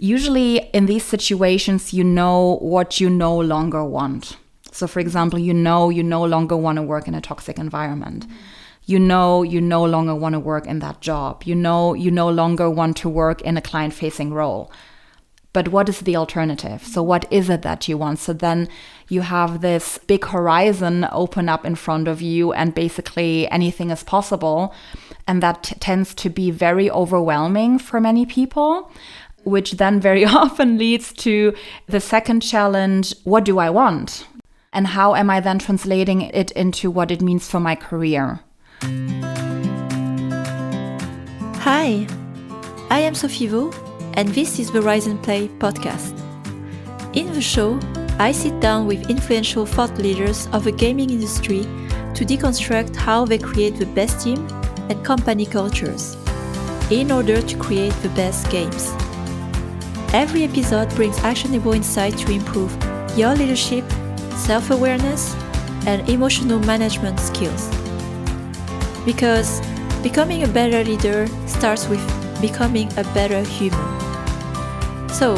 Usually in these situations, you know what you no longer want. So for example, you no longer want to work in a toxic environment. You no longer want to work in that job. You no longer want to work in a client-facing role. But what is the alternative? So what is it that you want? So then you have this big horizon open up in front of you, and basically anything is possible. And that tends to be very overwhelming for many people, which then very often leads to the second challenge: what do I want? And how am I then translating it into what it means for my career? Hi, I am Sophie Vaux, and this is the Rise and Play podcast. In the show, I sit down with influential thought leaders of the gaming industry to deconstruct how they create the best team and company cultures in order to create the best games. Every episode brings actionable insight to improve your leadership, self-awareness, and emotional management skills. Because becoming a better leader starts with becoming a better human. So,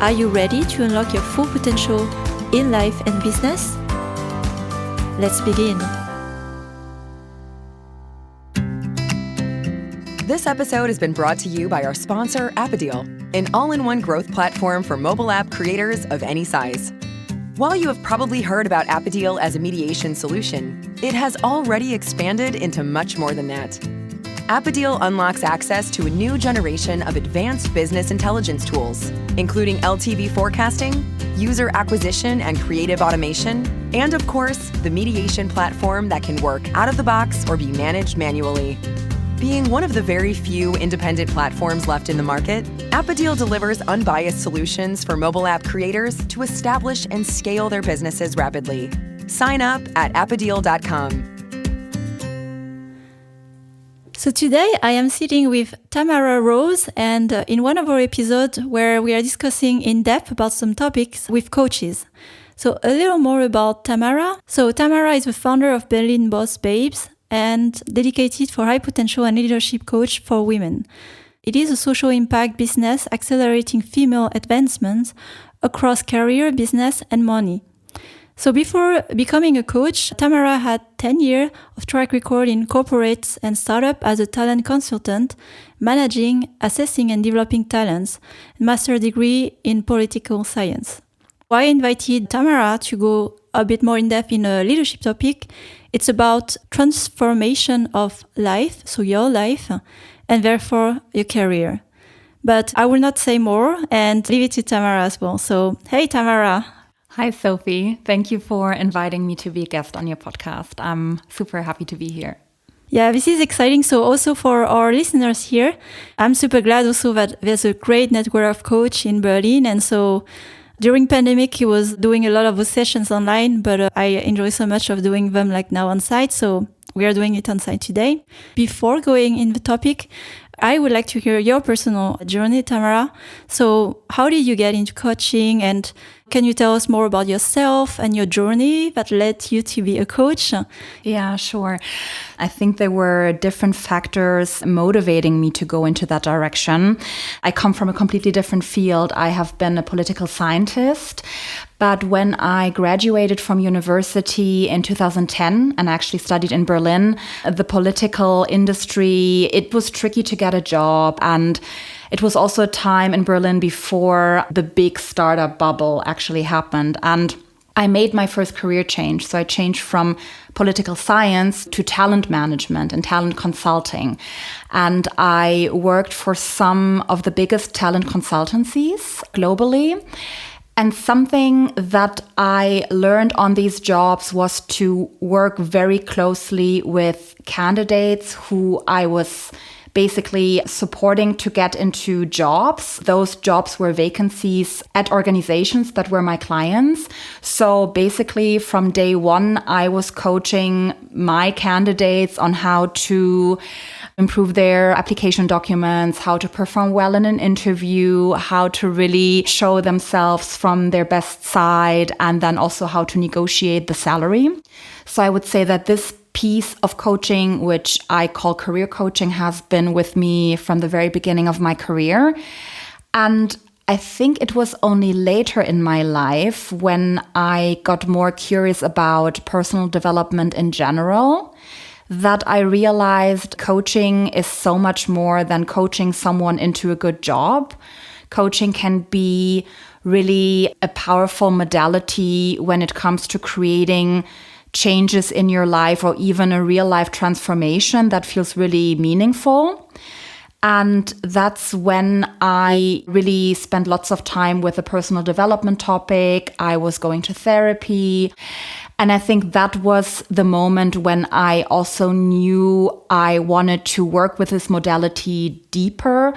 are you ready to unlock your full potential in life and business? Let's begin. This episode has been brought to you by our sponsor, Appadeal, an all-in-one growth platform for mobile app creators of any size. While you have probably heard about Appadeal as a mediation solution, it has already expanded into much more than that. Appadeal unlocks access to a new generation of advanced business intelligence tools, including LTV forecasting, user acquisition and creative automation, and of course, the mediation platform that can work out of the box or be managed manually. Being one of the very few independent platforms left in the market, Appadeal delivers unbiased solutions for mobile app creators to establish and scale their businesses rapidly. Sign up at appadeal.com. So today I am sitting with Tamara Rose, and in one of our episodes where we are discussing in depth about some topics with coaches. So a little more about Tamara. So Tamara is the founder of Berlin Boss Babes and dedicated for high potential and leadership coach for women. It is a social impact business accelerating female advancements across career, business, and money. So before becoming a coach, Tamara had 10 years of track record in corporates and startup as a talent consultant, managing, assessing, and developing talents, and master degree in political science. I invited Tamara to go a bit more in depth in a leadership topic. It's about transformation of life, so your life, and therefore your career. But I will not say more and leave it to Tamara as well. So, hey, Tamara. Hi, Sophie. Thank you for inviting me to be a guest on your podcast. I'm super happy to be here. Yeah, this is exciting. So also for our listeners here, I'm super glad also that there's a great network of coach in Berlin. And so during pandemic, he was doing a lot of those sessions online, but I enjoy so much of doing them like now on site. So we are doing it on site today. Before going in the topic, I would like to hear your personal journey, Tamara. So how did you get into coaching, and can you tell us more about yourself and your journey that led you to be a coach? Yeah, sure. I think there were different factors motivating me to go into that direction. I come from a completely different field. I have been a political scientist. But when I graduated from university in 2010 and actually studied in Berlin, the political industry, it was tricky to get a job. And it was also a time in Berlin before the big startup bubble actually happened. And I made my first career change. So I changed from political science to talent management and talent consulting. And I worked for some of the biggest talent consultancies globally. And something that I learned on these jobs was to work very closely with candidates who I was basically supporting to get into jobs. Those jobs were vacancies at organizations that were my clients. So basically from day one, I was coaching my candidates on how to improve their application documents, how to perform well in an interview, how to really show themselves from their best side, and then also how to negotiate the salary. So I would say that this piece of coaching, which I call career coaching, has been with me from the very beginning of my career. And I think it was only later in my life when I got more curious about personal development in general that I realized coaching is so much more than coaching someone into a good job. Coaching can be really a powerful modality when it comes to creating changes in your life or even a real life transformation that feels really meaningful. And that's when I really spent lots of time with a personal development topic. I was going to therapy. And I think that was the moment when I also knew I wanted to work with this modality deeper,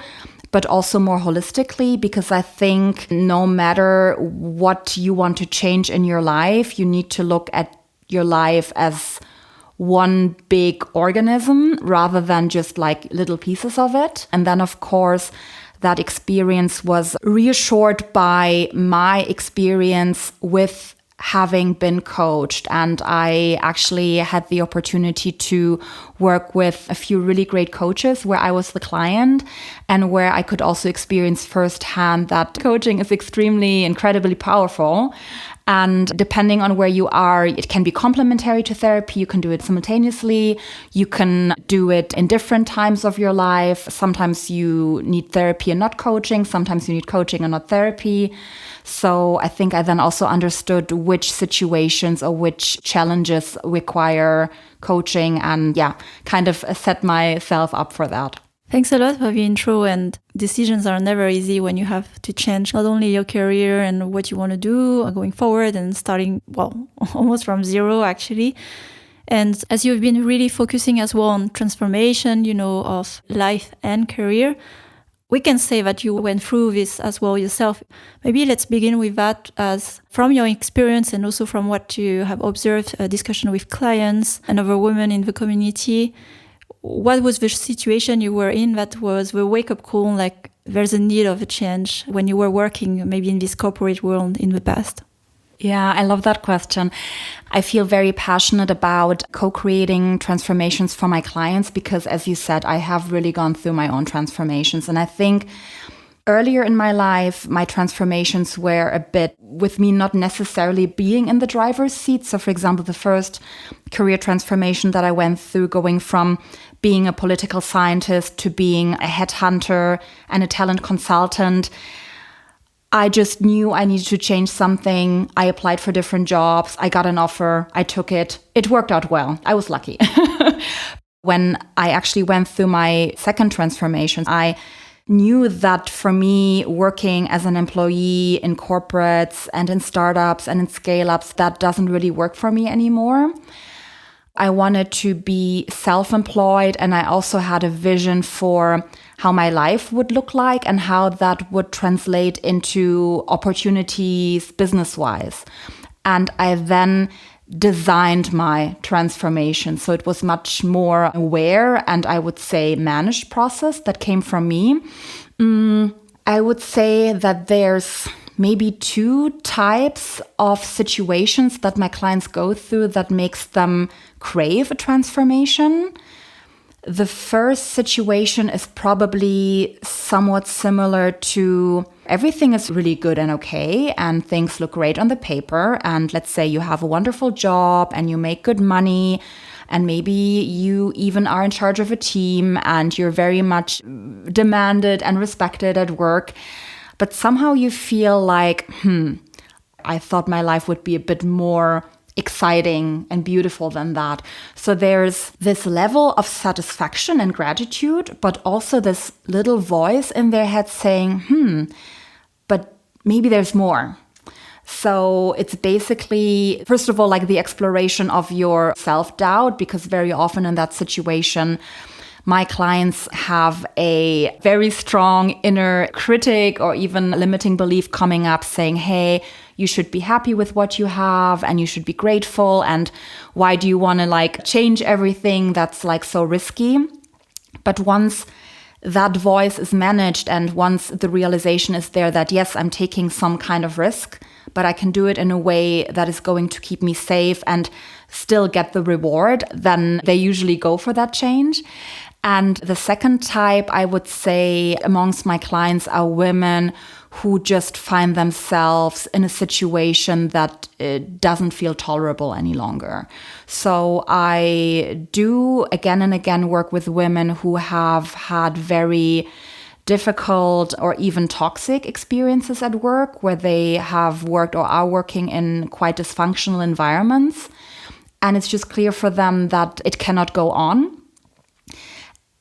but also more holistically, because I think no matter what you want to change in your life, you need to look at your life as one big organism rather than just like little pieces of it. And then, of course, that experience was reassured by my experience with having been coached. And I actually had the opportunity to work with a few really great coaches where I was the client and where I could also experience firsthand that coaching is incredibly powerful. And depending on where you are, it can be complementary to therapy. You can do it simultaneously. You can do it in different times of your life. Sometimes you need therapy and not coaching. Sometimes you need coaching and not therapy. So I think I then also understood which situations or which challenges require coaching and kind of set myself up for that. Thanks a lot for the intro. And decisions are never easy when you have to change not only your career and what you want to do going forward and starting, almost from zero, actually. And as you've been really focusing as well on transformation, of life and career, we can say that you went through this as well yourself. Maybe let's begin with that, as from your experience and also from what you have observed, a discussion with clients and other women in the community. What was the situation you were in that was the wake-up call, like there's a need of a change when you were working maybe in this corporate world in the past? Yeah, I love that question. I feel very passionate about co-creating transformations for my clients because, as you said, I have really gone through my own transformations. And I think earlier in my life, my transformations were a bit with me not necessarily being in the driver's seat. So, for example, the first career transformation that I went through, going from being a political scientist to being a headhunter and a talent consultant, I just knew I needed to change something. I applied for different jobs. I got an offer. I took it. It worked out well. I was lucky. When I actually went through my second transformation, I knew that for me, working as an employee in corporates and in startups and in scale-ups, that doesn't really work for me anymore. I wanted to be self-employed, and I also had a vision for how my life would look like and how that would translate into opportunities business-wise. And I then designed my transformation. So it was much more aware and I would say managed process that came from me. I would say that there's maybe two types of situations that my clients go through that makes them crave a transformation. The first situation is probably somewhat similar to everything is really good and okay and things look great on the paper. And let's say you have a wonderful job and you make good money and maybe you even are in charge of a team and you're very much demanded and respected at work. But somehow you feel like, I thought my life would be a bit more exciting and beautiful than that. So there's this level of satisfaction and gratitude, but also this little voice in their head saying, but maybe there's more. So it's basically, first of all, like the exploration of your self-doubt, because very often in that situation, my clients have a very strong inner critic or even limiting belief coming up saying, hey, you should be happy with what you have and you should be grateful. And why do you want to change everything? That's so risky. But once that voice is managed and once the realization is there that, yes, I'm taking some kind of risk, but I can do it in a way that is going to keep me safe and still get the reward, then they usually go for that change. And the second type, I would say, amongst my clients are women who just find themselves in a situation that doesn't feel tolerable any longer. So I do again and again work with women who have had very difficult or even toxic experiences at work, where they have worked or are working in quite dysfunctional environments. And it's just clear for them that it cannot go on.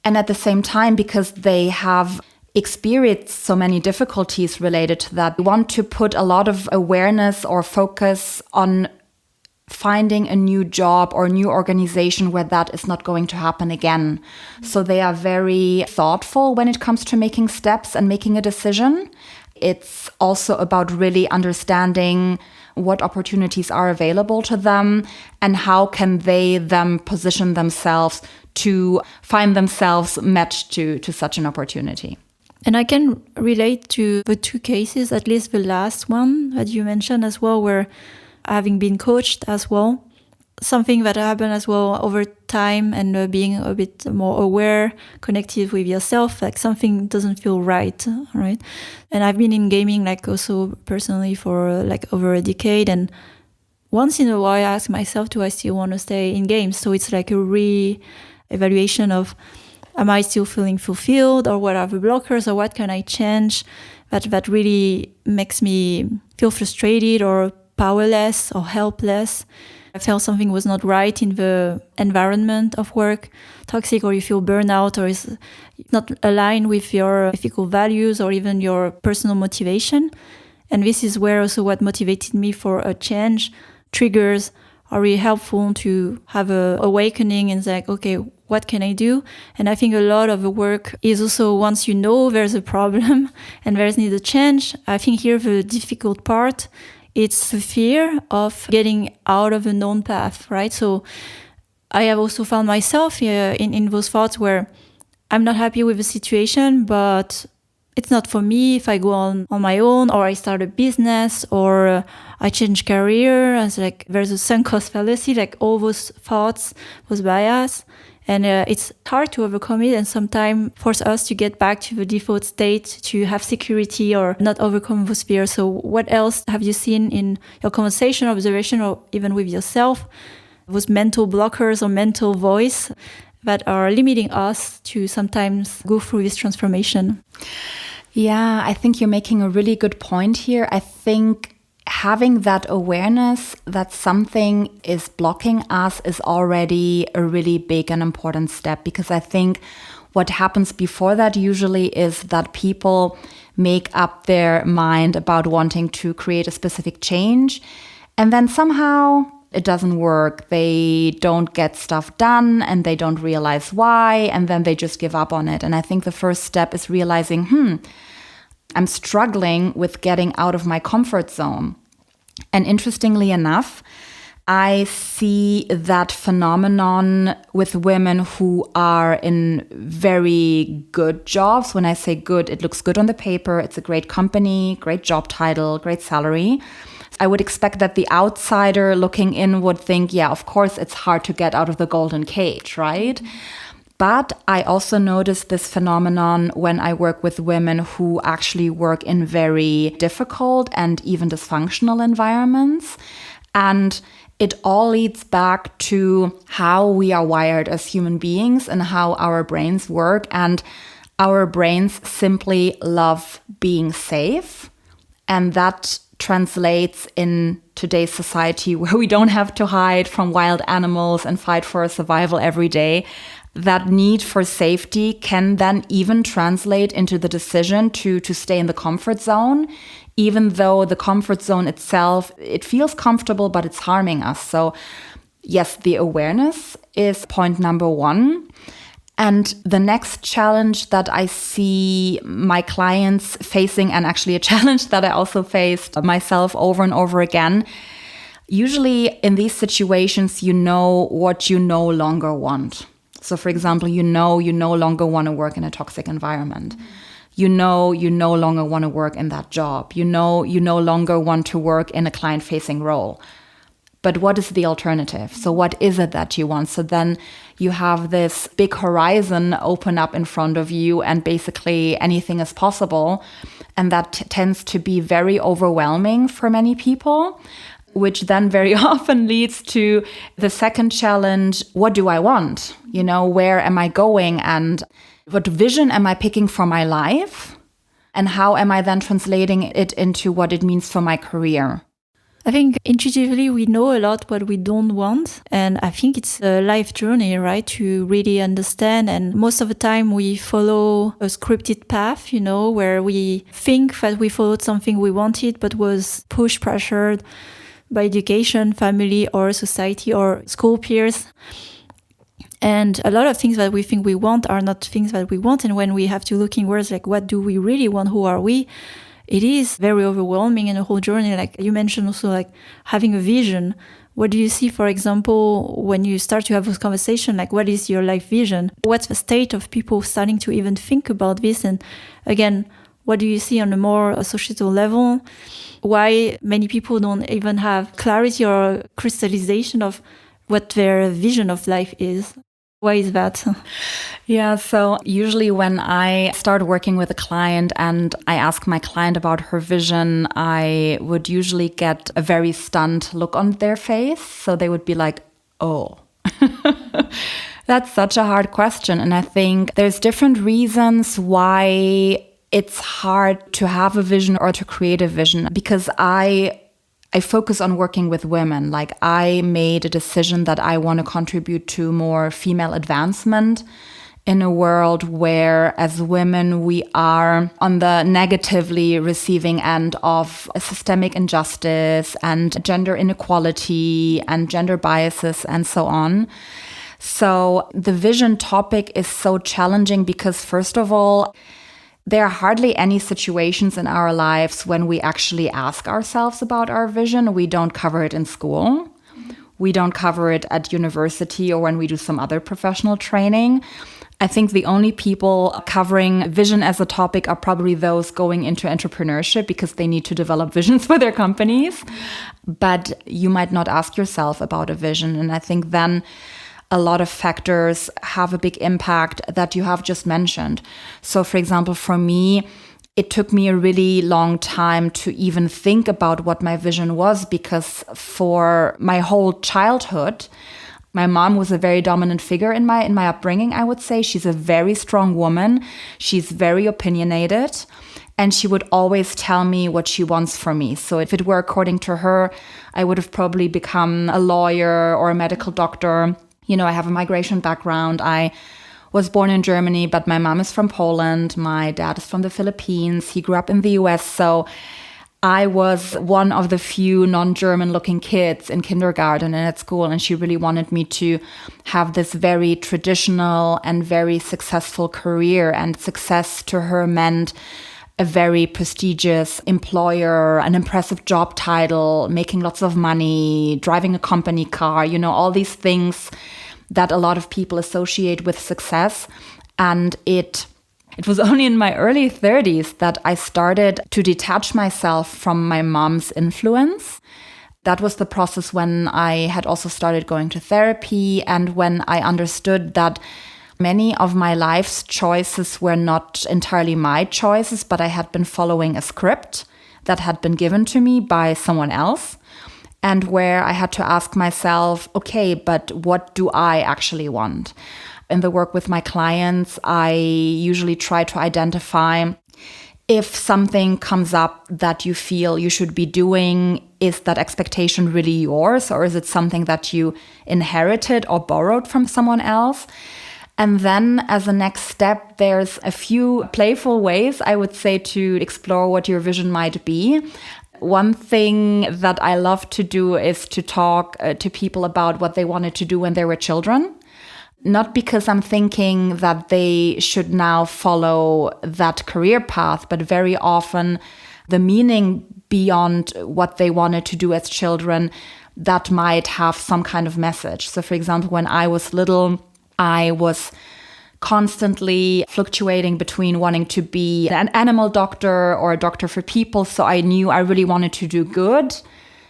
And at the same time, because they have experienced so many difficulties related to that, we want to put a lot of awareness or focus on finding a new job or a new organization where that is not going to happen again. So they are very thoughtful when it comes to making steps and making a decision. It's also about really understanding what opportunities are available to them and how can they then position themselves to find themselves matched to such an opportunity. And I can relate to the two cases, at least the last one that you mentioned as well, where having been coached as well, something that happened as well over time and being a bit more aware, connected with yourself, like something doesn't feel right? And I've been in gaming like also personally for like over a decade, and once in a while I ask myself, do I still want to stay in games? So it's like a re-evaluation of, am I still feeling fulfilled, or what are the blockers, or what can I change that really makes me feel frustrated or powerless or helpless? I felt something was not right in the environment of work, toxic, or you feel burnout, or is not aligned with your ethical values or even your personal motivation. And this is where also what motivated me for a change. Triggers are really helpful to have a awakening and like, okay, what can I do? And I think a lot of the work is also once you know there's a problem and there's need a change. I think here the difficult part, it's the fear of getting out of a known path, right? So I have also found myself in those thoughts where I'm not happy with the situation, but it's not for me if I go on my own, or I start a business, or I change career. As like there's a sunk cost fallacy, like all those thoughts, those bias. And it's hard to overcome it, and sometimes force us to get back to the default state, to have security or not overcome those fears. So what else have you seen in your conversation, observation, or even with yourself, those mental blockers or mental voice that are limiting us to sometimes go through this transformation? Yeah, I think you're making a really good point here. I think having that awareness that something is blocking us is already a really big and important step, because I think what happens before that usually is that people make up their mind about wanting to create a specific change, and then somehow it doesn't work. They don't get stuff done and they don't realize why, and then they just give up on it. And I think the first step is realizing, I'm struggling with getting out of my comfort zone. And interestingly enough, I see that phenomenon with women who are in very good jobs. When I say good, it looks good on the paper. It's a great company, great job title, great salary. I would expect that the outsider looking in would think, yeah, of course, it's hard to get out of the golden cage, right? But I also notice this phenomenon when I work with women who actually work in very difficult and even dysfunctional environments. And it all leads back to how we are wired as human beings and how our brains work. And our brains simply love being safe. And that translates in today's society where we don't have to hide from wild animals and fight for survival every day. That need for safety can then even translate into the decision to stay in the comfort zone, even though the comfort zone itself, it feels comfortable, but it's harming us. So yes, the awareness is point number one. And the next challenge that I see my clients facing, and actually a challenge that I also faced myself over and over again, usually in these situations, you know what you no longer want. So for example, you no longer want to work in a toxic environment. You no longer want to work in that job. You no longer want to work in a client-facing role. But what is the alternative? So what is it that you want? So then you have this big horizon open up in front of you, and basically anything is possible. And that tends to be very overwhelming for many people, which then very often leads to the second challenge. What do I want? Where am I going? And what vision am I picking for my life? And how am I then translating it into what it means for my career? I think intuitively we know a lot what we don't want. And I think it's a life journey, right? To really understand. And most of the time we follow a scripted path, where we think that we followed something we wanted, but was pushed, pressured by education, family, or society, or school peers. And a lot of things that we think we want are not things that we want. And when we have to look inwards, like, what do we really want? Who are we? It is very overwhelming in a whole journey. Like you mentioned also, like having a vision. What do you see, for example, when you start to have this conversation? Like, what is your life vision? What's the state of people starting to even think about this? And again, what do you see on a more societal level? Why many people don't even have clarity or crystallization of what their vision of life is? Why is that? Yeah, so usually when I start working with a client and I ask my client about her vision, I would usually get a very stunned look on their face. So they would be like, oh, that's such a hard question. And I think there's different reasons why it's hard to have a vision or to create a vision, because I focus on working with women. Like, I made a decision that I want to contribute to more female advancement in a world where, as women, we are on the negatively receiving end of systemic injustice and gender inequality and gender biases and so on. So the vision topic is so challenging because, first of all, there are hardly any situations in our lives when we actually ask ourselves about our vision. We don't cover it in school. We don't cover it at university or when we do some other professional training. I think the only people covering vision as a topic are probably those going into entrepreneurship because they need to develop visions for their companies. But you might not ask yourself about a vision. And I think then a lot of factors have a big impact that you have just mentioned. So, for example, for me, it took me a really long time to even think about what my vision was, because for my whole childhood, my mom was a very dominant figure in my upbringing, I would say. She's a very strong woman. She's very opinionated. And she would always tell me what she wants for me. So if it were according to her, I would have probably become a lawyer or a medical doctor. I have a migration background. I was born in Germany, but my mom is from Poland. My dad is from the Philippines. He grew up in the US. So I was one of the few non-German looking kids in kindergarten and at school. And she really wanted me to have this very traditional and very successful career. And success to her meant a very prestigious employer, an impressive job title, making lots of money, driving a company car, all these things that a lot of people associate with success. And it was only in my early 30s that I started to detach myself from my mom's influence. That was the process when I had also started going to therapy, and when I understood that many of my life's choices were not entirely my choices, but I had been following a script that had been given to me by someone else, and where I had to ask myself, okay, but what do I actually want? In the work with my clients, I usually try to identify if something comes up that you feel you should be doing, is that expectation really yours, or is it something that you inherited or borrowed from someone else? And then as a next step, there's a few playful ways, I would say, to explore what your vision might be. One thing that I love to do is to talk to people about what they wanted to do when they were children. Not because I'm thinking that they should now follow that career path, but very often the meaning beyond what they wanted to do as children that might have some kind of message. So for example, when I was little, I was constantly fluctuating between wanting to be an animal doctor or a doctor for people. So I knew I really wanted to do good.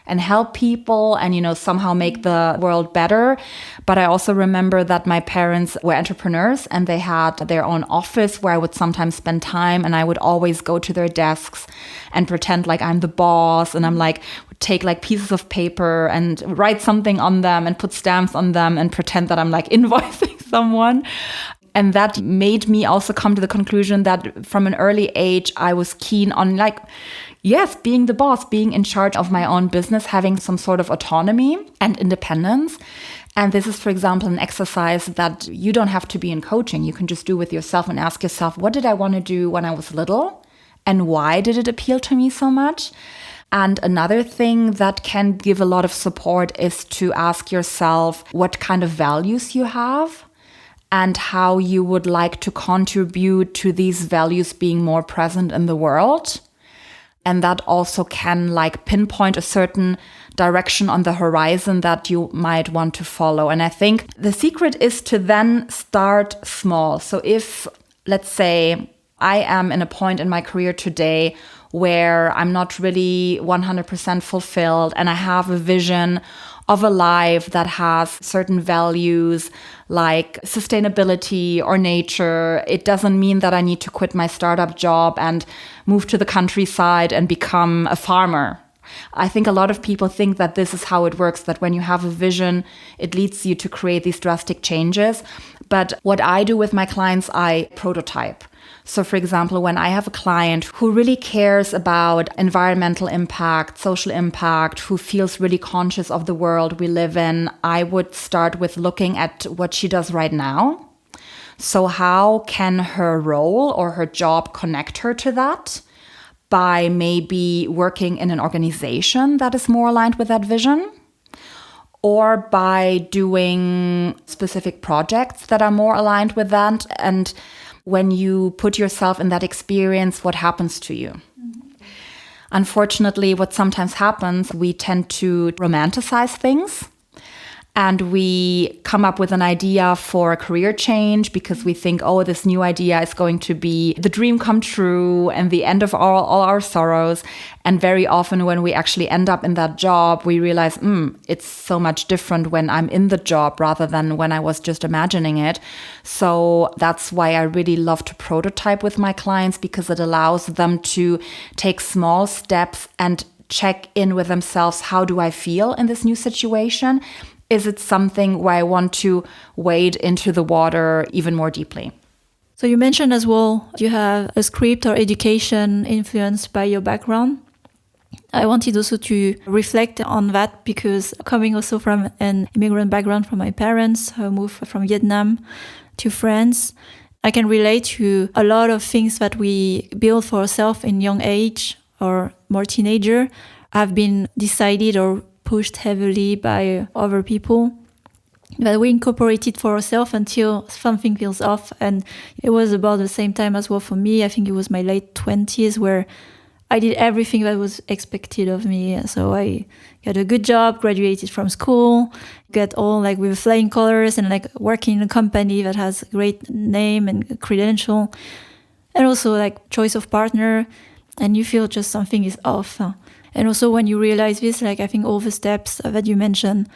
and help people and, somehow make the world better. But I also remember that my parents were entrepreneurs and they had their own office where I would sometimes spend time, and I would always go to their desks and pretend like I'm the boss, and I'm like, would take like pieces of paper and write something on them and put stamps on them and pretend that I'm like invoicing someone. And that made me also come to the conclusion that from an early age, I was keen on being the boss, being in charge of my own business, having some sort of autonomy and independence. And this is, for example, an exercise that you don't have to be in coaching. You can just do with yourself and ask yourself, what did I want to do when I was little? And why did it appeal to me so much? And another thing that can give a lot of support is to ask yourself what kind of values you have and how you would like to contribute to these values being more present in the world. And that also can pinpoint a certain direction on the horizon that you might want to follow. And I think the secret is to then start small. So if, let's say, I am in a point in my career today where I'm not really 100% fulfilled and I have a vision of a life that has certain values like sustainability or nature, it doesn't mean that I need to quit my startup job and move to the countryside and become a farmer. I think a lot of people think that this is how it works, that when you have a vision, it leads you to create these drastic changes. But what I do with my clients, I prototype. So for example, when I have a client who really cares about environmental impact, social impact, who feels really conscious of the world we live in, I would start with looking at what she does right now. So how can her role or her job connect her to that? By maybe working in an organization that is more aligned with that vision, or by doing specific projects that are more aligned with that. And when you put yourself in that experience, what happens to you? Mm-hmm. Unfortunately, what sometimes happens, we tend to romanticize things. And we come up with an idea for a career change because we think, oh, this new idea is going to be the dream come true and the end of all our sorrows. And very often when we actually end up in that job, we realize, it's so much different when I'm in the job rather than when I was just imagining it. So that's why I really love to prototype with my clients, because it allows them to take small steps and check in with themselves. How do I feel in this new situation? Is it something where I want to wade into the water even more deeply? So you mentioned as well, you have a script or education influenced by your background. I wanted also to reflect on that, because coming also from an immigrant background from my parents who moved from Vietnam to France, I can relate to a lot of things that we build for ourselves in young age or more teenager have been decided or pushed heavily by other people that we incorporated for ourselves until something feels off. And it was about the same time as well for me. I think it was my late 20s where I did everything that was expected of me. So I got a good job, graduated from school, got all with flying colors and working in a company that has a great name and credential, and also choice of partner, and you feel just something is off. And also when you realize this, I think all the steps that you mentioned.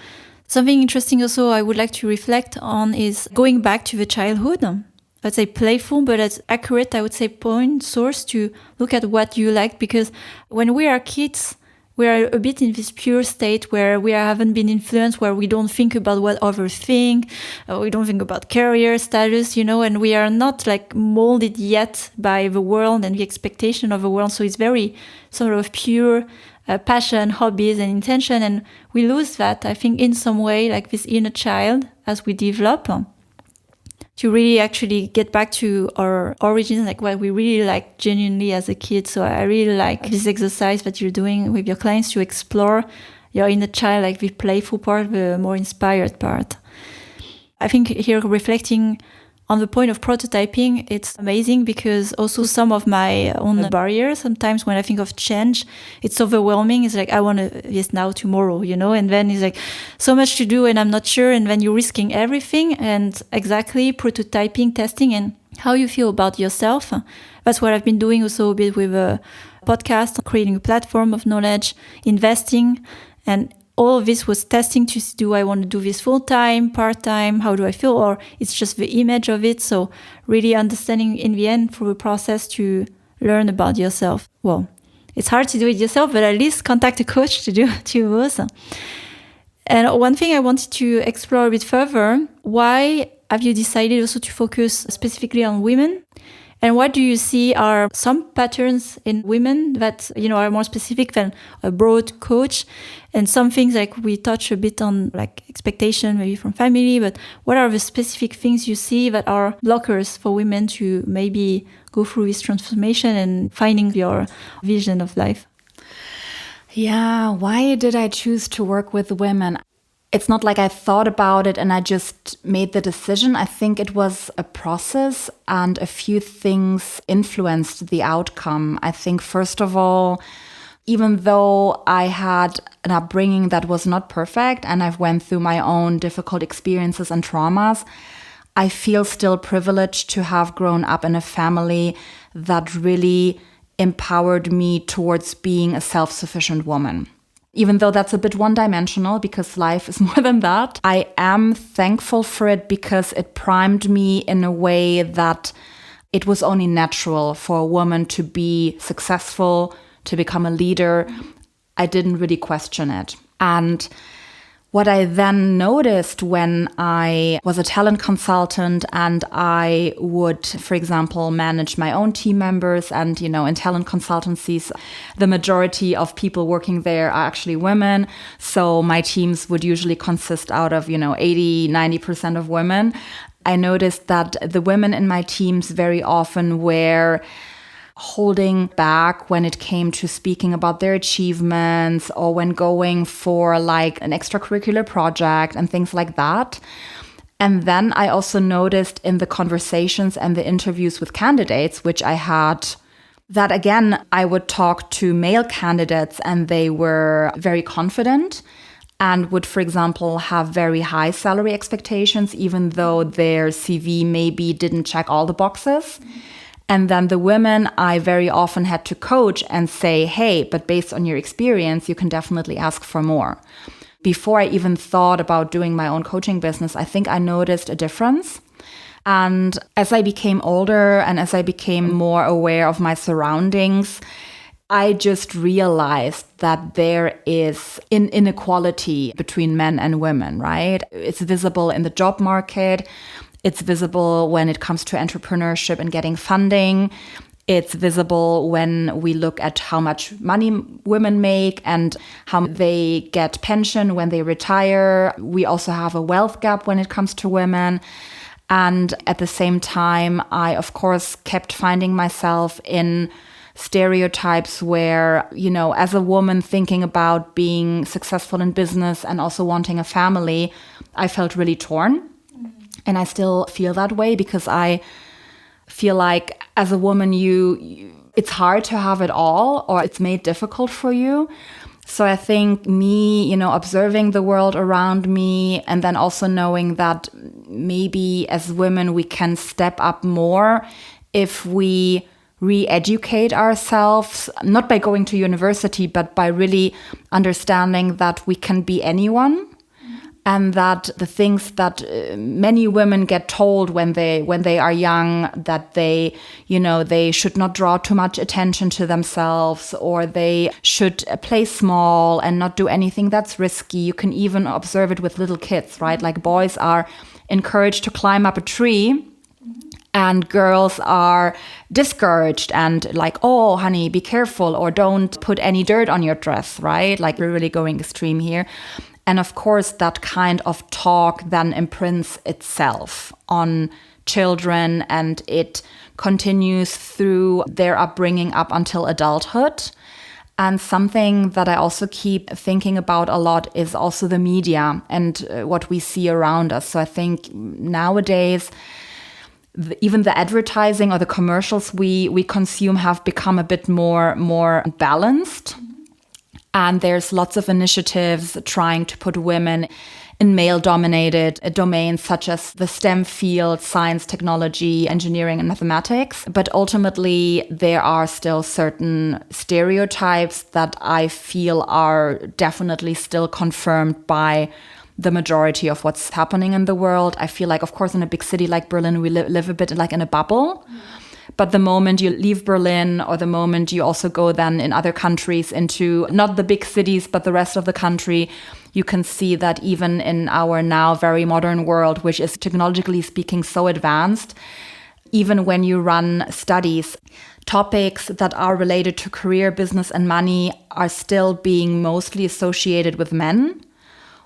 Something interesting also I would like to reflect on is going back to the childhood. I'd say playful, but it's accurate, I would say, point source to look at what you like. Because when we are kids, we are a bit in this pure state where we haven't been influenced, where we don't think about what others think, we don't think about career status, and we are not molded yet by the world and the expectation of the world. So it's very sort of pure passion, hobbies, and intention. And we lose that, I think, in some way, this inner child as we develop, to really actually get back to our origins, what we really like genuinely as a kid. So I really like this exercise that you're doing with your clients to explore your inner child, the playful part, the more inspired part. I think here reflecting on the point of prototyping, it's amazing because also some of my own barriers, sometimes when I think of change, it's overwhelming. It's I want this now, tomorrow, and then it's so much to do and I'm not sure. And then you're risking everything, and exactly prototyping, testing, and how you feel about yourself. That's what I've been doing also a bit with a podcast, creating a platform of knowledge, investing, And all of this was testing to see, do I want to do this full-time, part-time, how do I feel, or it's just the image of it. So really understanding in the end through a process to learn about yourself. Well, it's hard to do it yourself, but at least contact a coach to do both. And one thing I wanted to explore a bit further, why have you decided also to focus specifically on women? And what do you see are some patterns in women that, are more specific than a broad coach? And some things like we touch a bit on like expectation maybe from family, but what are the specific things you see that are blockers for women to maybe go through this transformation and finding your vision of life? Yeah, why did I choose to work with women? It's not like I thought about it and I just made the decision. I think it was a process and a few things influenced the outcome. I think, first of all, even though I had an upbringing that was not perfect and I've went through my own difficult experiences and traumas, I feel still privileged to have grown up in a family that really empowered me towards being a self-sufficient woman. Even though that's a bit one-dimensional because life is more than that, I am thankful for it because it primed me in a way that it was only natural for a woman to be successful, to become a leader. I didn't really question it. And what I then noticed when I was a talent consultant and I would, for example, manage my own team members and, in talent consultancies, the majority of people working there are actually women. So my teams would usually consist out of, 80, 90% of women. I noticed that the women in my teams very often were holding back when it came to speaking about their achievements or when going for like an extracurricular project and things like that. And then I also noticed in the conversations and the interviews with candidates, which I had, that again, I would talk to male candidates and they were very confident and would, for example, have very high salary expectations, even though their CV maybe didn't check all the boxes. And then the women I very often had to coach and say, hey, but based on your experience, you can definitely ask for more. Before I even thought about doing my own coaching business, I think I noticed a difference. And as I became older and as I became more aware of my surroundings, I just realized that there is an inequality between men and women, right? It's visible in the job market. It's visible when it comes to entrepreneurship and getting funding. It's visible when we look at how much money women make and how they get pension when they retire. We also have a wealth gap when it comes to women. And at the same time, I, of course, kept finding myself in stereotypes where, as a woman thinking about being successful in business and also wanting a family, I felt really torn. And I still feel that way because I feel like as a woman, it's hard to have it all or it's made difficult for you. So I think me, observing the world around me and then also knowing that maybe as women, we can step up more if we re-educate ourselves, not by going to university, but by really understanding that we can be anyone. And that the things that many women get told when they are young, that they should not draw too much attention to themselves, or they should play small and not do anything that's risky. You can even observe it with little kids, right? Like boys are encouraged to climb up a tree, and girls are discouraged and like, oh, honey, be careful, or don't put any dirt on your dress, right? Like we're really going extreme here. And of course, that kind of talk then imprints itself on children and it continues through their upbringing up until adulthood. And something that I also keep thinking about a lot is also the media and what we see around us. So I think nowadays, even the advertising or the commercials we consume have become a bit more balanced. And there's lots of initiatives trying to put women in male-dominated domains such as the STEM field, science, technology, engineering, and mathematics. But ultimately, there are still certain stereotypes that I feel are definitely still confirmed by the majority of what's happening in the world. I feel like, of course, in a big city like Berlin, we live a bit like in a bubble. But the moment you leave Berlin, or the moment you also go then in other countries into not the big cities, but the rest of the country, you can see that even in our now very modern world, which is technologically speaking so advanced, even when you run studies, topics that are related to career, business, and money are still being mostly associated with men,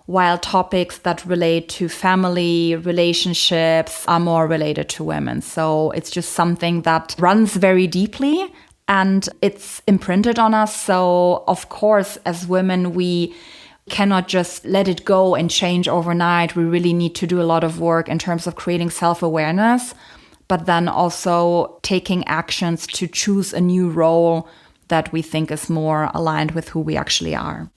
while topics that relate to family, relationships are more related to women. So it's just something that runs very deeply and it's imprinted on us. So of course, as women, we cannot just let it go and change overnight. We really need to do a lot of work in terms of creating self-awareness, but then also taking actions to choose a new role that we think is more aligned with who we actually are.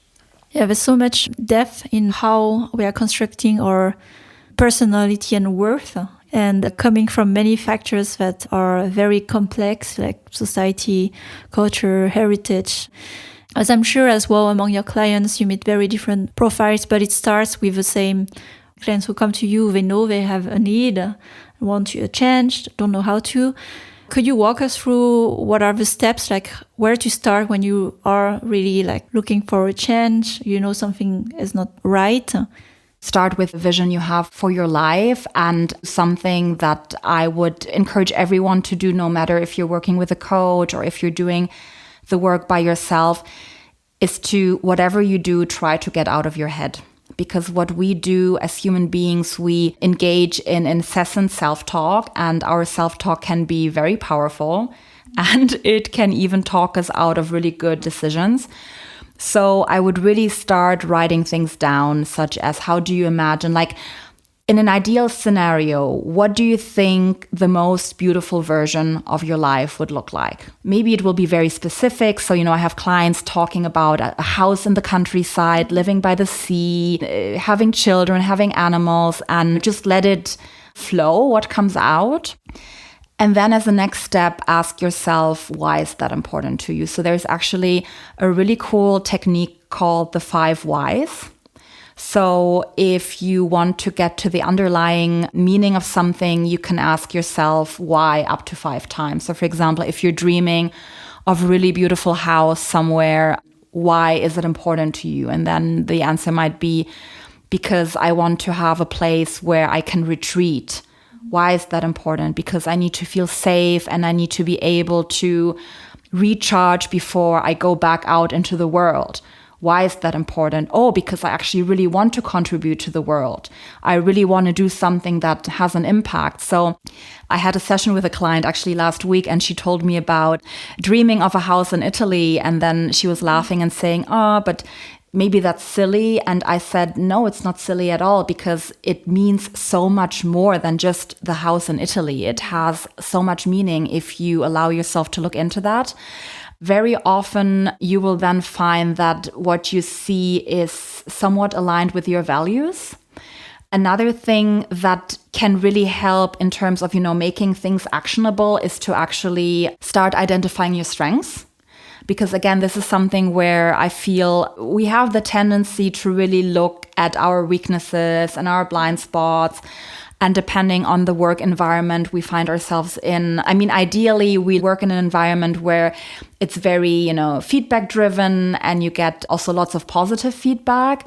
Yeah, there's so much depth in how we are constructing our personality and worth, and coming from many factors that are very complex, like society, culture, heritage. As I'm sure as well, among your clients, you meet very different profiles, but it starts with the same clients who come to you. They know they have a need, want to change, don't know how to. Could you walk us through what are the steps, like where to start when you are really like looking for a change, you know something is not right? Start with the vision you have for your life, and something that I would encourage everyone to do, no matter if you're working with a coach or if you're doing the work by yourself, is to, whatever you do, try to get out of your head. Because what we do as human beings, we engage in incessant self-talk, and our self-talk can be very powerful, and it can even talk us out of really good decisions. So I would really start writing things down, such as, how do you imagine, like in an ideal scenario, what do you think the most beautiful version of your life would look like? Maybe it will be very specific. So, I have clients talking about a house in the countryside, living by the sea, having children, having animals, and just let it flow, what comes out. And then as a next step, ask yourself, why is that important to you? So there's actually a really cool technique called the 5 whys. So if you want to get to the underlying meaning of something, you can ask yourself why up to 5 times. So for example, if you're dreaming of a really beautiful house somewhere, why is it important to you? And then the answer might be, because I want to have a place where I can retreat. Why is that important? Because I need to feel safe and I need to be able to recharge before I go back out into the world. Why is that important? Oh, because I actually really want to contribute to the world. I really want to do something that has an impact. So I had a session with a client actually last week, and she told me about dreaming of a house in Italy. And then she was laughing and saying, oh, but maybe that's silly. And I said, no, it's not silly at all, because it means so much more than just the house in Italy. It has so much meaning if you allow yourself to look into that. Very often you will then find that what you see is somewhat aligned with your values. Another thing that can really help in terms of, making things actionable is to actually start identifying your strengths. Because again, this is something where I feel we have the tendency to really look at our weaknesses and our blind spots. And depending on the work environment we find ourselves in, ideally, we work in an environment where it's very, feedback driven, and you get also lots of positive feedback.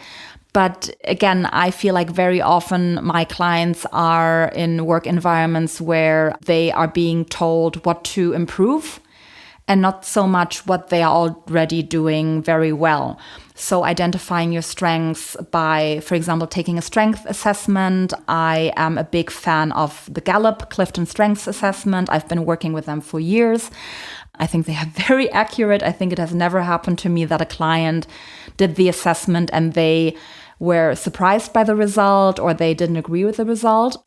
But again, I feel like very often my clients are in work environments where they are being told what to improve, and not so much what they are already doing very well. So identifying your strengths by, for example, taking a strength assessment. I am a big fan of the Gallup Clifton Strengths Assessment. I've been working with them for years. I think they are very accurate. I think it has never happened to me that a client did the assessment and they were surprised by the result or they didn't agree with the result.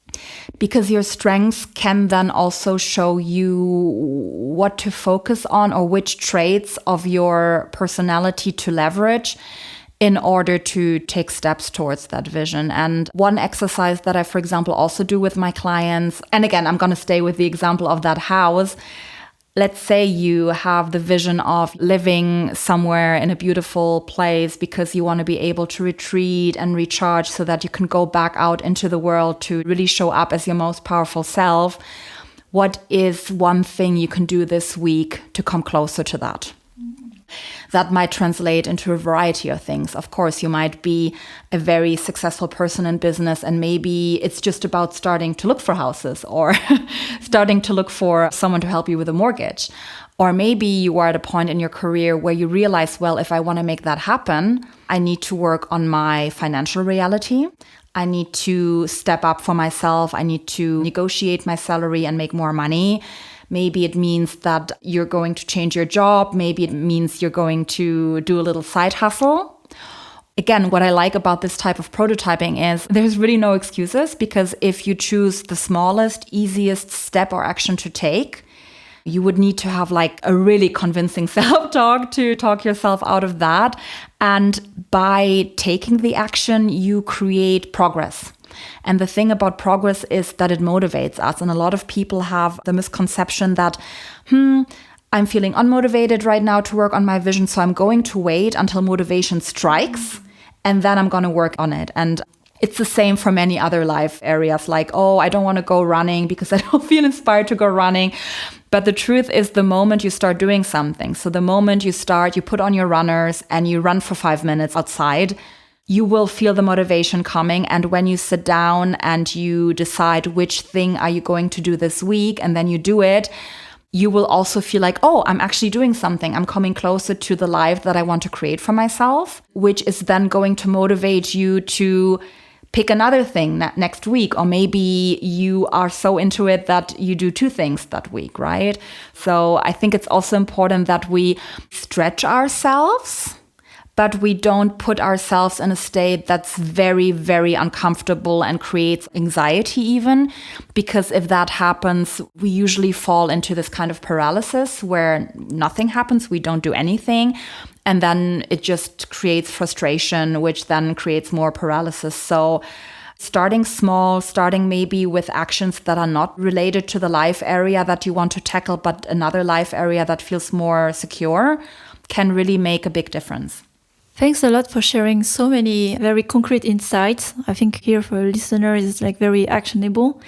Because your strengths can then also show you what to focus on or which traits of your personality to leverage in order to take steps towards that vision. And one exercise that I, for example, also do with my clients, and again, I'm going to stay with the example of that house. Let's say you have the vision of living somewhere in a beautiful place because you want to be able to retreat and recharge so that you can go back out into the world to really show up as your most powerful self. What is one thing you can do this week to come closer to that? That might translate into a variety of things. Of course, you might be a very successful person in business, and maybe it's just about starting to look for houses or starting to look for someone to help you with a mortgage. Or maybe you are at a point in your career where you realize, well, if I want to make that happen, I need to work on my financial reality. I need to step up for myself. I need to negotiate my salary and make more money. Maybe it means that you're going to change your job. Maybe it means you're going to do a little side hustle. Again, what I like about this type of prototyping is there's really no excuses, because if you choose the smallest, easiest step or action to take, you would need to have like a really convincing self-talk to talk yourself out of that. And by taking the action, you create progress. And the thing about progress is that it motivates us. And a lot of people have the misconception that, I'm feeling unmotivated right now to work on my vision, so I'm going to wait until motivation strikes, and then I'm going to work on it. And it's the same for many other life areas, like, oh, I don't want to go running because I don't feel inspired to go running. But the truth is, the moment you start doing something, so the moment you put on your runners and you run for 5 minutes outside, you will feel the motivation coming. And when you sit down and you decide which thing are you going to do this week, and then you do it, you will also feel like, oh, I'm actually doing something. I'm coming closer to the life that I want to create for myself, which is then going to motivate you to pick another thing next week. Or maybe you are so into it that you do 2 things that week, right? So I think it's also important that we stretch ourselves, but we don't put ourselves in a state that's very, very uncomfortable and creates anxiety even. Because if that happens, we usually fall into this kind of paralysis where nothing happens, we don't do anything. And then it just creates frustration, which then creates more paralysis. So starting small, starting maybe with actions that are not related to the life area that you want to tackle, but another life area that feels more secure, can really make a big difference. Thanks a lot for sharing so many very concrete insights. I think here for a listener is like very actionable.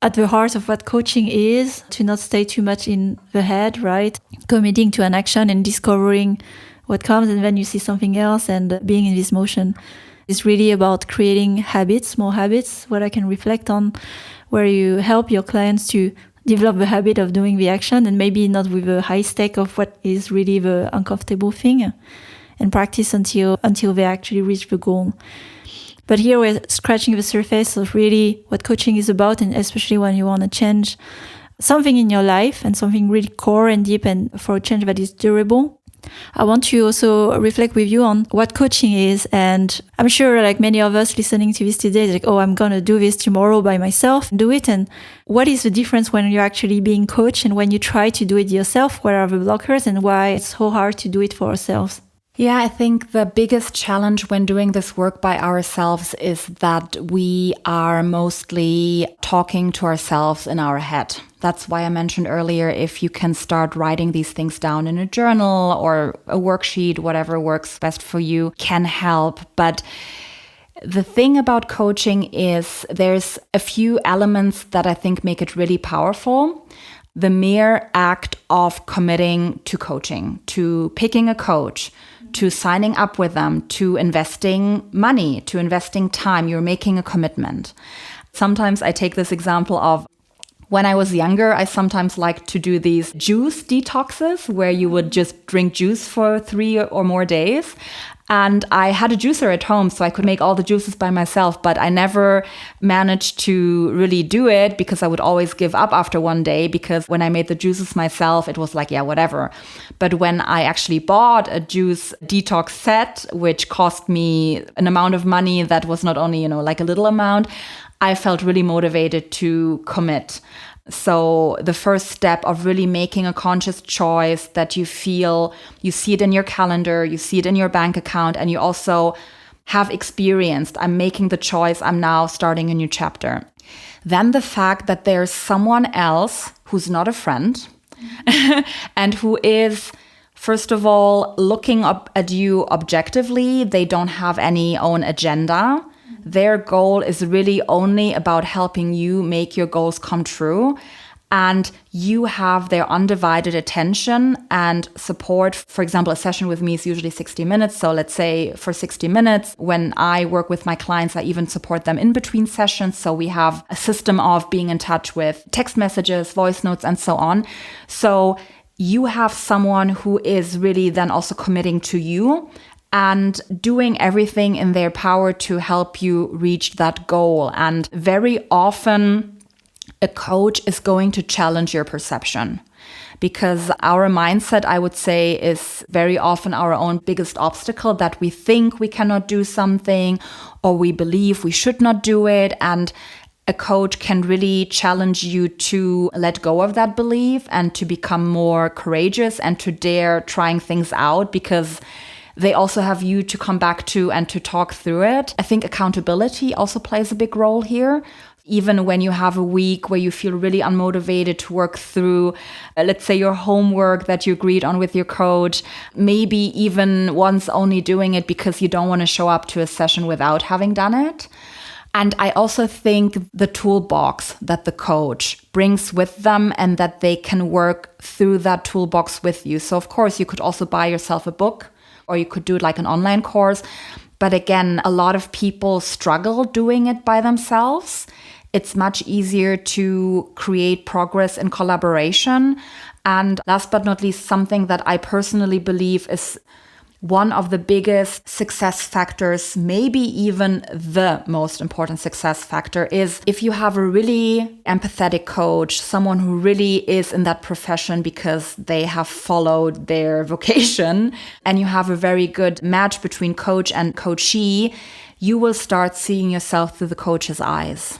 At the heart of what coaching is, to not stay too much in the head, right? Committing to an action and discovering what comes, and then you see something else, and being in this motion is really about creating habits, small habits, what I can reflect on, where you help your clients to develop the habit of doing the action, and maybe not with a high stake of what is really the uncomfortable thing, and practice until they actually reach the goal. But here we're scratching the surface of really what coaching is about, and especially when you want to change something in your life and something really core and deep, and for a change that is durable. I want to also reflect with you on what coaching is. And I'm sure like many of us listening to this today, like, oh, I'm going to do this tomorrow by myself, do it. And what is the difference when you're actually being coached and when you try to do it yourself? What are the blockers and why it's so hard to do it for ourselves? Yeah, I think the biggest challenge when doing this work by ourselves is that we are mostly talking to ourselves in our head. That's why I mentioned earlier, if you can start writing these things down in a journal or a worksheet, whatever works best for you, can help. But the thing about coaching is there's a few elements that I think make it really powerful. The mere act of committing to coaching, to picking a coach, to signing up with them, to investing money, to investing time, you're making a commitment. Sometimes I take this example of when I was younger, I sometimes liked to do these juice detoxes where you would just drink juice for 3 or more days. And I had a juicer at home, so I could make all the juices by myself, but I never managed to really do it because I would always give up after one day, because when I made the juices myself, it was like, yeah, whatever. But when I actually bought a juice detox set, which cost me an amount of money that was not only, like a little amount, I felt really motivated to commit. So the first step of really making a conscious choice that you feel, you see it in your calendar, you see it in your bank account, and you also have experienced, I'm making the choice, I'm now starting a new chapter. Then the fact that there's someone else who's not a friend and who is, first of all, looking up at you objectively. They don't have any own agenda. Their goal is really only about helping you make your goals come true. And you have their undivided attention and support. For example, a session with me is usually 60 minutes. So let's say for 60 minutes, when I work with my clients, I even support them in between sessions. So we have a system of being in touch with text messages, voice notes, and so on. So you have someone who is really then also committing to you and doing everything in their power to help you reach that goal. And very often, a coach is going to challenge your perception, because our mindset, I would say, is very often our own biggest obstacle, that we think we cannot do something or we believe we should not do it. And a coach can really challenge you to let go of that belief and to become more courageous and to dare trying things out, because they also have you to come back to and to talk through it. I think accountability also plays a big role here. Even when you have a week where you feel really unmotivated to work through, let's say, your homework that you agreed on with your coach, maybe even once only doing it because you don't want to show up to a session without having done it. And I also think the toolbox that the coach brings with them and that they can work through that toolbox with you. So of course, you could also buy yourself a book, or you could do it like an online course. But again, a lot of people struggle doing it by themselves. It's much easier to create progress in collaboration. And last but not least, something that I personally believe is one of the biggest success factors, maybe even the most important success factor, is if you have a really empathetic coach, someone who really is in that profession because they have followed their vocation, and you have a very good match between coach and coachee, you will start seeing yourself through the coach's eyes.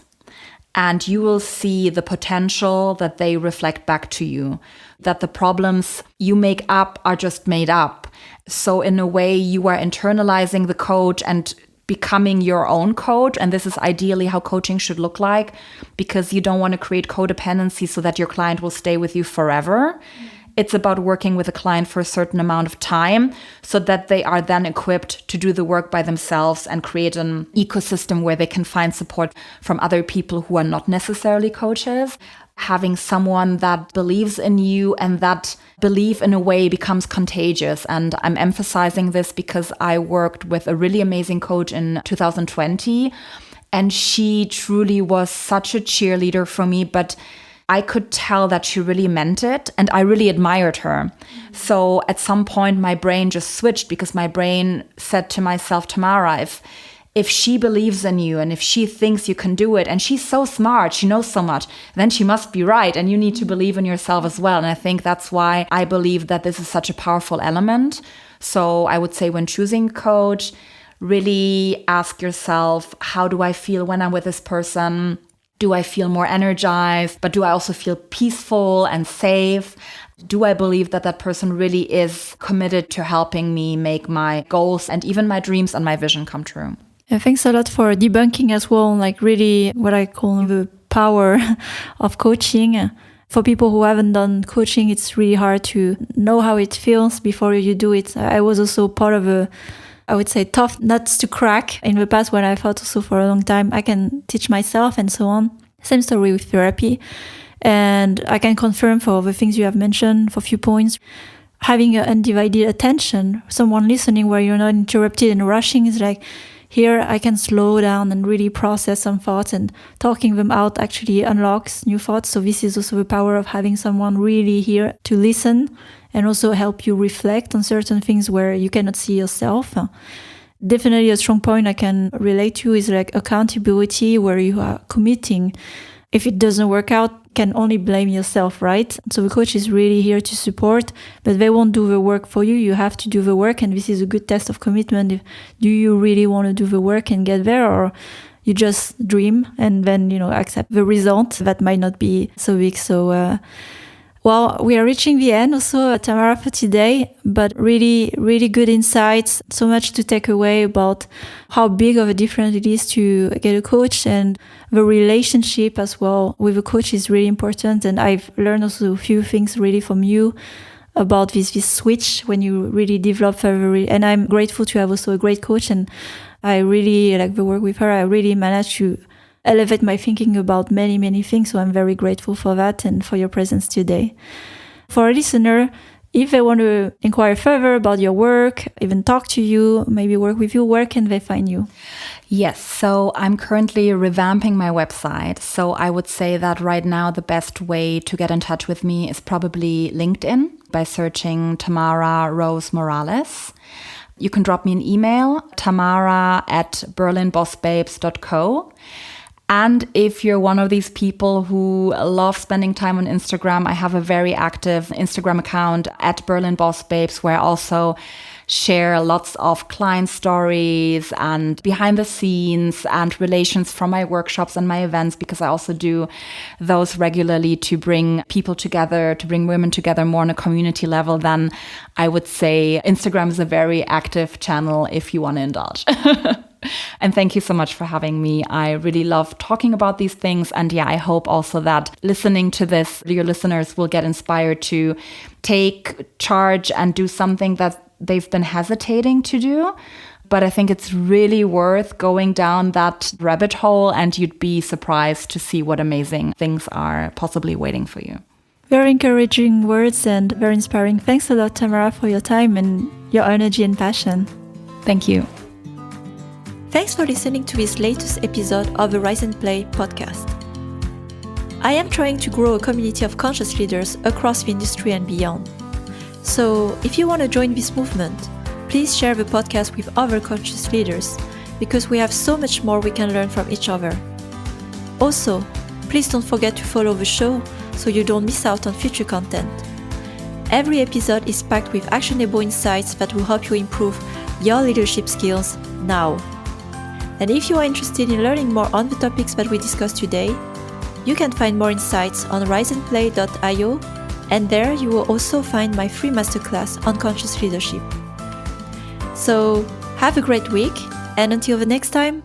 And you will see the potential that they reflect back to you, that the problems you make up are just made up. So in a way, you are internalizing the coach and becoming your own coach. And this is ideally how coaching should look like, because you don't want to create codependency so that your client will stay with you forever. It's about working with a client for a certain amount of time so that they are then equipped to do the work by themselves and create an ecosystem where they can find support from other people who are not necessarily coaches. Having someone that believes in you, and that belief in a way becomes contagious. And I'm emphasizing this because I worked with a really amazing coach in 2020, and she truly was such a cheerleader for me, but I could tell that she really meant it, and I really admired her. So at some point, my brain just switched, because my brain said to myself, Tamara, if she believes in you and if she thinks you can do it, and she's so smart, she knows so much, then she must be right, and you need to believe in yourself as well. And I think that's why I believe that this is such a powerful element. So I would say when choosing a coach, really ask yourself, how do I feel when I'm with this person? Do I feel more energized? But do I also feel peaceful and safe? Do I believe that that person really is committed to helping me make my goals and even my dreams and my vision come true? Thanks a lot for debunking as well, like really what I call the power of coaching. For people who haven't done coaching, it's really hard to know how it feels before you do it. I was also part of I would say, tough nuts to crack in the past, when I thought also for a long time I can teach myself and so on. Same story with therapy. And I can confirm for the things you have mentioned, for a few points, having an undivided attention, someone listening where you're not interrupted and rushing, is like, here I can slow down and really process some thoughts, and talking them out actually unlocks new thoughts. So this is also the power of having someone really here to listen and also help you reflect on certain things where you cannot see yourself. Definitely a strong point I can relate to is like accountability, where you are committing. If it doesn't work out, can only blame yourself, right? So the coach is really here to support, but they won't do the work for you. You have to do the work, and this is a good test of commitment. Do you really want to do the work and get there, or you just dream and then, accept the result that might not be so big. So, well, we are reaching the end also, Tamara, for today, but really, really good insights. So much to take away about how big of a difference it is to get a coach, and the relationship as well with a coach is really important. And I've learned also a few things really from you about this switch when you really develop further. And I'm grateful to have also a great coach, and I really like the work with her. I really managed to elevate my thinking about many, many things. So I'm very grateful for that and for your presence today. For a listener, if they want to inquire further about your work, even talk to you, maybe work with you, where can they find you? Yes, so I'm currently revamping my website. So I would say that right now the best way to get in touch with me is probably LinkedIn by searching Tamara Rose Morales. You can drop me an email, tamara@berlinbossbabes.co. And if you're one of these people who love spending time on Instagram, I have a very active Instagram account @BerlinBossBabes, where I also share lots of client stories and behind the scenes and relations from my workshops and my events, because I also do those regularly to bring people together, to bring women together more on a community level. Then I would say Instagram is a very active channel if you want to indulge. And thank you so much for having me. I really love talking about these things. And yeah, I hope also that listening to this, your listeners will get inspired to take charge and do something that they've been hesitating to do. But I think it's really worth going down that rabbit hole, and you'd be surprised to see what amazing things are possibly waiting for you. Very encouraging words and very inspiring. Thanks a lot, Tamara, for your time and your energy and passion. Thank you. Thanks for listening to this latest episode of the Rise and Play podcast. I am trying to grow a community of conscious leaders across the industry and beyond. So, if you want to join this movement, please share the podcast with other conscious leaders, because we have so much more we can learn from each other. Also, please don't forget to follow the show so you don't miss out on future content. Every episode is packed with actionable insights that will help you improve your leadership skills now. And if you are interested in learning more on the topics that we discussed today, you can find more insights on riseandplay.io, and there you will also find my free masterclass on conscious leadership. So, have a great week, and until the next time,